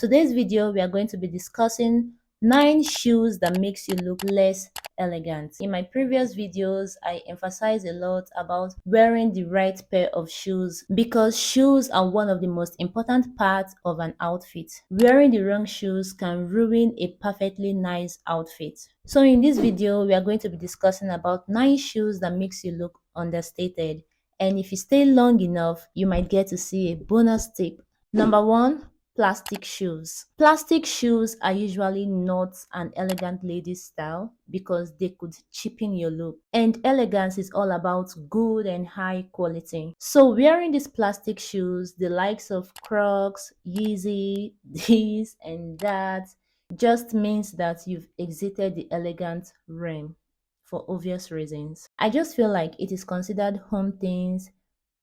Today's video, we are going to be discussing 9 shoes that makes you look less elegant. In my previous videos, I emphasize a lot about wearing the right pair of shoes because shoes are one of the most important parts of an outfit. Wearing the wrong shoes can ruin a perfectly nice outfit. So in this video, we are going to be discussing about 9 shoes that makes you look understated. And if you stay long enough, you might get to see a bonus tip. Number 1, plastic shoes. Plastic shoes are usually not an elegant lady's style because they could cheapen your look. And elegance is all about good and high quality. So wearing these plastic shoes, the likes of Crocs, Yeezy, this and that, just means that you've exited the elegant realm for obvious reasons. I just feel like it is considered home things.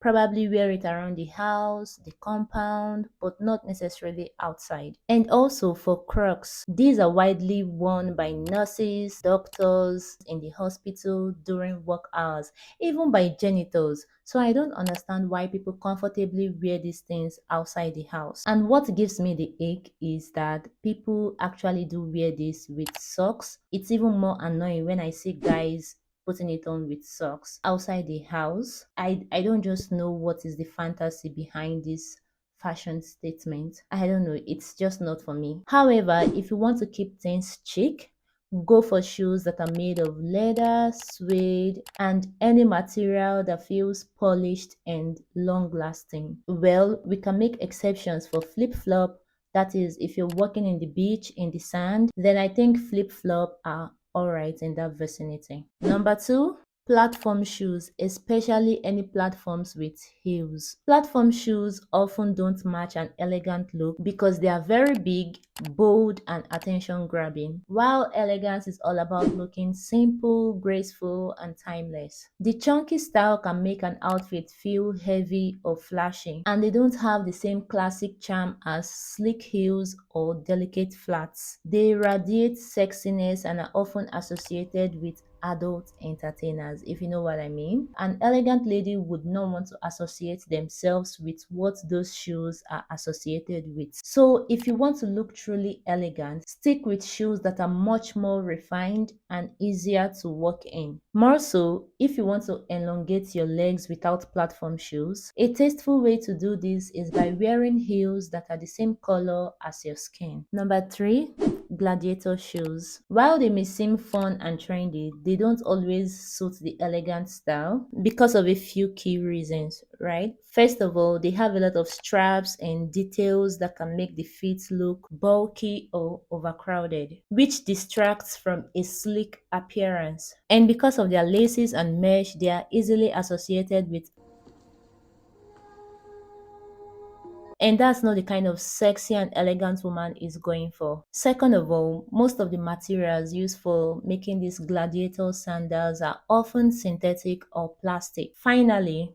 Probably wear it around the house, the compound, but not necessarily outside. And also for Crocs, these are widely worn by nurses, doctors in the hospital during work hours, even by janitors. So I don't understand why people comfortably wear these things outside the house. And what gives me the ache is that people actually do wear this with socks. It's even more annoying when I see guys putting it on with socks outside the house. I don't just know what is the fantasy behind this fashion statement. I don't know, it's just not for me. However, if you want to keep things chic, go for shoes that are made of leather, suede, and any material that feels polished and long lasting. Well, we can make exceptions for flip-flop. That is, if you're walking in the beach in the sand, then I think flip-flop are alright in that vicinity. Number 2, platform shoes, especially any platforms with heels. Platform shoes often don't match an elegant look because they are very big, bold, and attention grabbing, while elegance is all about looking simple, graceful, and timeless. The chunky style can make an outfit feel heavy or flashy, and they don't have the same classic charm as sleek heels or delicate flats. They radiate sexiness and are often associated with adult entertainers, if you know what I mean. An elegant lady would not want to associate themselves with what those shoes are associated with. So if you want to look truly elegant, stick with shoes that are much more refined and easier to walk in. More so, if you want to elongate your legs without platform shoes, a tasteful way to do this is by wearing heels that are the same color as your skin. Number 3, gladiator shoes. While they may seem fun and trendy, they don't always suit the elegant style because of a few key reasons, right? First of all, they have a lot of straps and details that can make the feet look bulky or overcrowded, which distracts from a sleek appearance. And because of their laces and mesh, they are easily associated with, and that's not the kind of sexy and elegant woman is going for. Second of all, most of the materials used for making these gladiator sandals are often synthetic or plastic. Finally,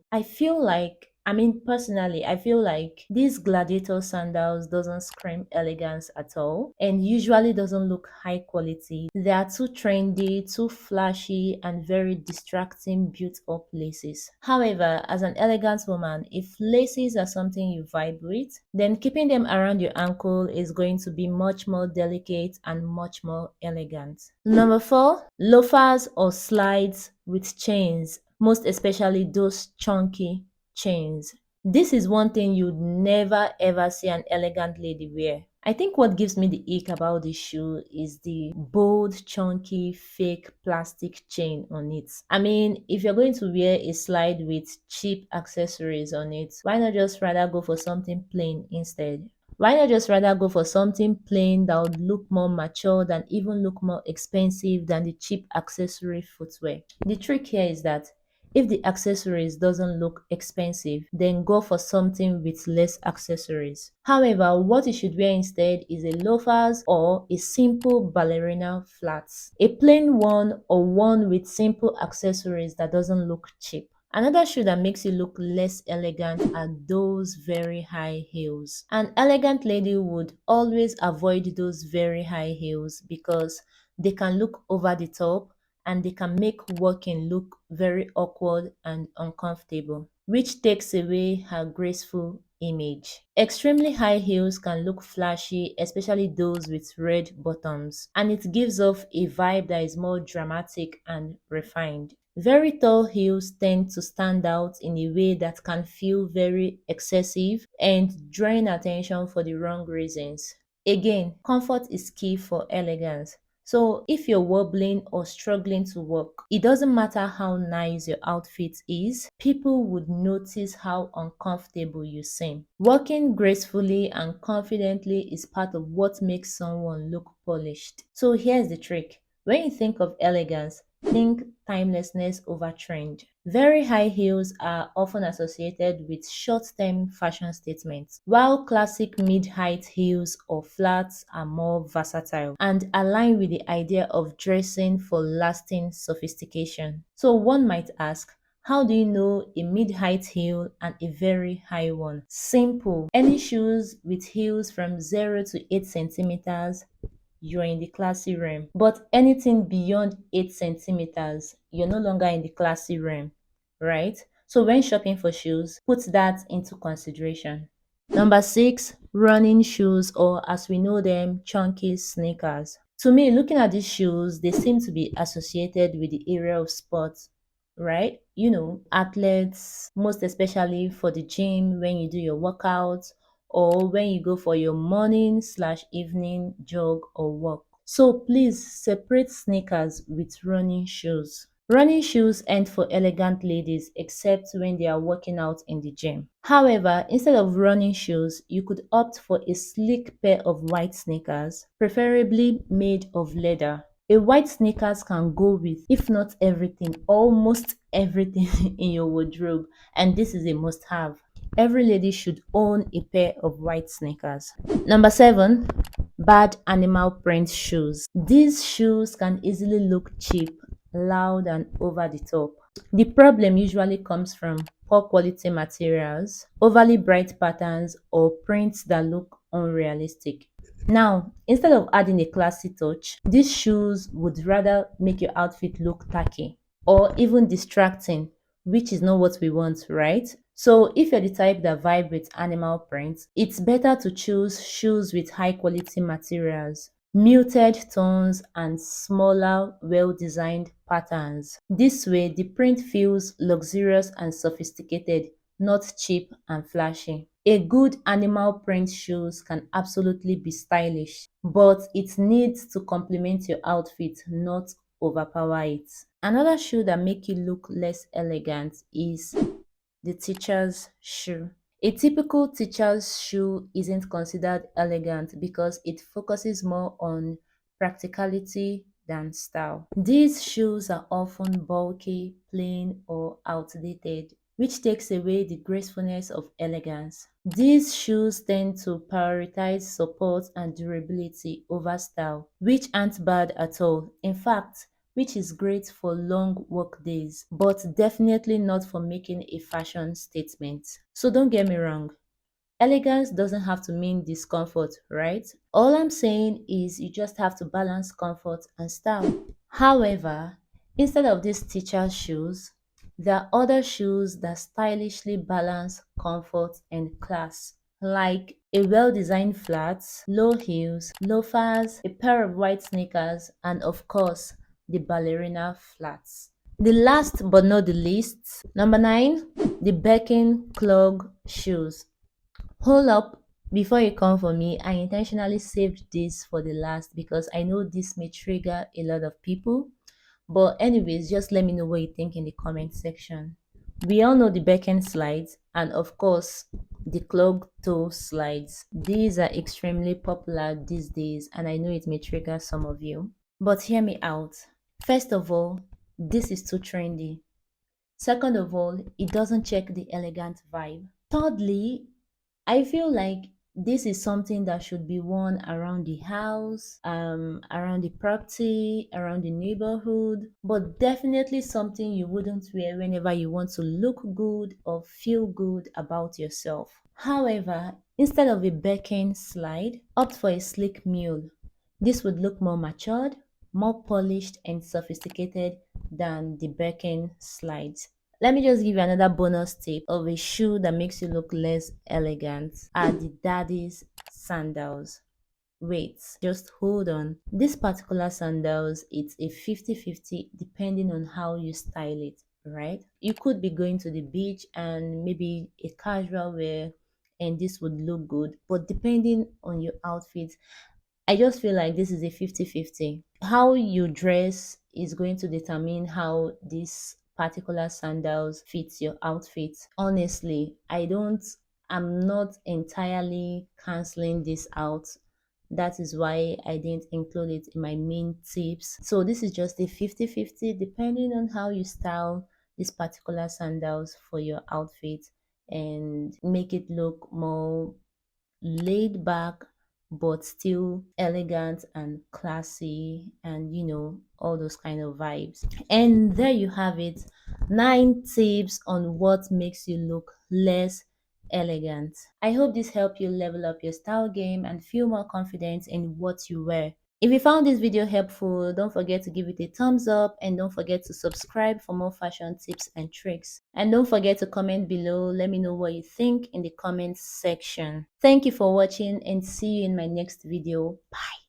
personally, I feel like these gladiator sandals doesn't scream elegance at all and usually doesn't look high quality. They are too trendy, too flashy, and very distracting built up laces. However, as an elegant woman, if laces are something you vibe with, then keeping them around your ankle is going to be much more delicate and much more elegant. Number 4, loafers or slides with chains, most especially those chunky chains. This is one thing you'd never ever see an elegant lady wear. I think what gives me the ick about this shoe is the bold, chunky, fake plastic chain on it. I mean, if you're going to wear a slide with cheap accessories on it, why not just rather go for something plain instead? Why not just rather go for something plain that would look more mature and even look more expensive than the cheap accessory footwear? The trick here is that if the accessories doesn't look expensive, then go for something with less accessories. However, what you should wear instead is a loafers or a simple ballerina flats. A plain one or one with simple accessories that doesn't look cheap. Another shoe that makes you look less elegant are those very high heels. An elegant lady would always avoid those very high heels because they can look over the top and they can make walking look very awkward and uncomfortable, which takes away her graceful image. Extremely high heels can look flashy, especially those with red bottoms, and it gives off a vibe that is more dramatic and refined. Very tall heels tend to stand out in a way that can feel very excessive and drawing attention for the wrong reasons. Again, comfort is key for elegance. So if you're wobbling or struggling to walk, it doesn't matter how nice your outfit is, people would notice how uncomfortable you seem. Walking gracefully and confidently is part of what makes someone look polished. So here's the trick. When you think of elegance, think timelessness over trend. Very high heels are often associated with short-term fashion statements, while classic mid-height heels or flats are more versatile and align with the idea of dressing for lasting sophistication. So one might ask, how do you know a mid-height heel and a very high one? Simple. Any shoes with heels from 0 to 8 centimeters, you're in the classy realm. But anything beyond 8 centimeters, you're no longer in the classy realm, right? So when shopping for shoes, put that into consideration. Number 6, running shoes, or as we know them, chunky sneakers. To me, looking at these shoes, they seem to be associated with the area of sports, right? You know, athletes, most especially for the gym when you do your workouts or when you go for your morning slash evening jog or walk. So please separate sneakers with running shoes. Running shoes aren't for elegant ladies except when they are working out in the gym. However, instead of running shoes, you could opt for a sleek pair of white sneakers, preferably made of leather. A white sneakers can go with, if not everything, almost everything in your wardrobe, and this is a must have. Every lady should own a pair of white sneakers. Number 7, bad animal print shoes. These shoes can easily look cheap, loud, and over the top. The problem usually comes from poor quality materials, overly bright patterns, or prints that look unrealistic. Now, instead of adding a classy touch, these shoes would rather make your outfit look tacky or even distracting, which is not what we want, right? So, if you're the type that vibe with animal prints, it's better to choose shoes with high quality materials, muted tones, and smaller, well designed patterns. This way, the print feels luxurious and sophisticated, not cheap and flashy. A good animal print shoes can absolutely be stylish, but it needs to complement your outfit, not overpower it. Another shoe that make you look less elegant is the teacher's shoe. A typical teacher's shoe isn't considered elegant because it focuses more on practicality than style. These shoes are often bulky, plain, or outdated, which takes away the gracefulness of elegance. These shoes tend to prioritize support and durability over style, which aren't bad at all. In fact, which is great for long work days, but definitely not for making a fashion statement. So don't get me wrong, elegance doesn't have to mean discomfort, right? All I'm saying is you just have to balance comfort and style. However, instead of these teacher shoes, there are other shoes that stylishly balance comfort and class, like a well-designed flats, low heels, loafers, a pair of white sneakers, and of course, the ballerina flats. The last but not the least, number 9, the Birkin clog shoes. Hold up, before you come for me, I intentionally saved this for the last because I know this may trigger a lot of people. But anyways, just let me know what you think in the comment section. We all know the Birkin slides and of course the clog toe slides. These are extremely popular these days and I know it may trigger some of you. But hear me out. First of all, this is too trendy. Second of all, it doesn't check the elegant vibe. Thirdly, I feel like this is something that should be worn around the house, around the property, around the neighborhood, but definitely something you wouldn't wear whenever you want to look good or feel good about yourself. However, instead of a Birkin slide, opt for a sleek mule. This would look more matured, more polished, and sophisticated than the Birkin slides. Let me just give you another bonus tip of a shoe that makes you look less elegant are the daddy's sandals. Wait, just hold on. This particular sandals, it's a 50-50 depending on how you style it, right? You could be going to the beach and maybe a casual wear and this would look good, but depending on your outfit, I just feel like this is a 50-50. How you dress is going to determine how this particular sandals fits your outfit. Honestly, I'm not entirely canceling this out. That is why I didn't include it in my main tips. So this is just a 50-50 depending on how you style this particular sandals for your outfit and make it look more laid back but still elegant and classy and all those kind of vibes. And there you have it, 9 tips on what makes you look less elegant. I hope this helped you level up your style game and feel more confident in what you wear. If you found this video helpful, don't forget to give it a thumbs up and don't forget to subscribe for more fashion tips and tricks. And don't forget to comment below. Let me know what you think in the comments section. Thank you for watching and see you in my next video. Bye.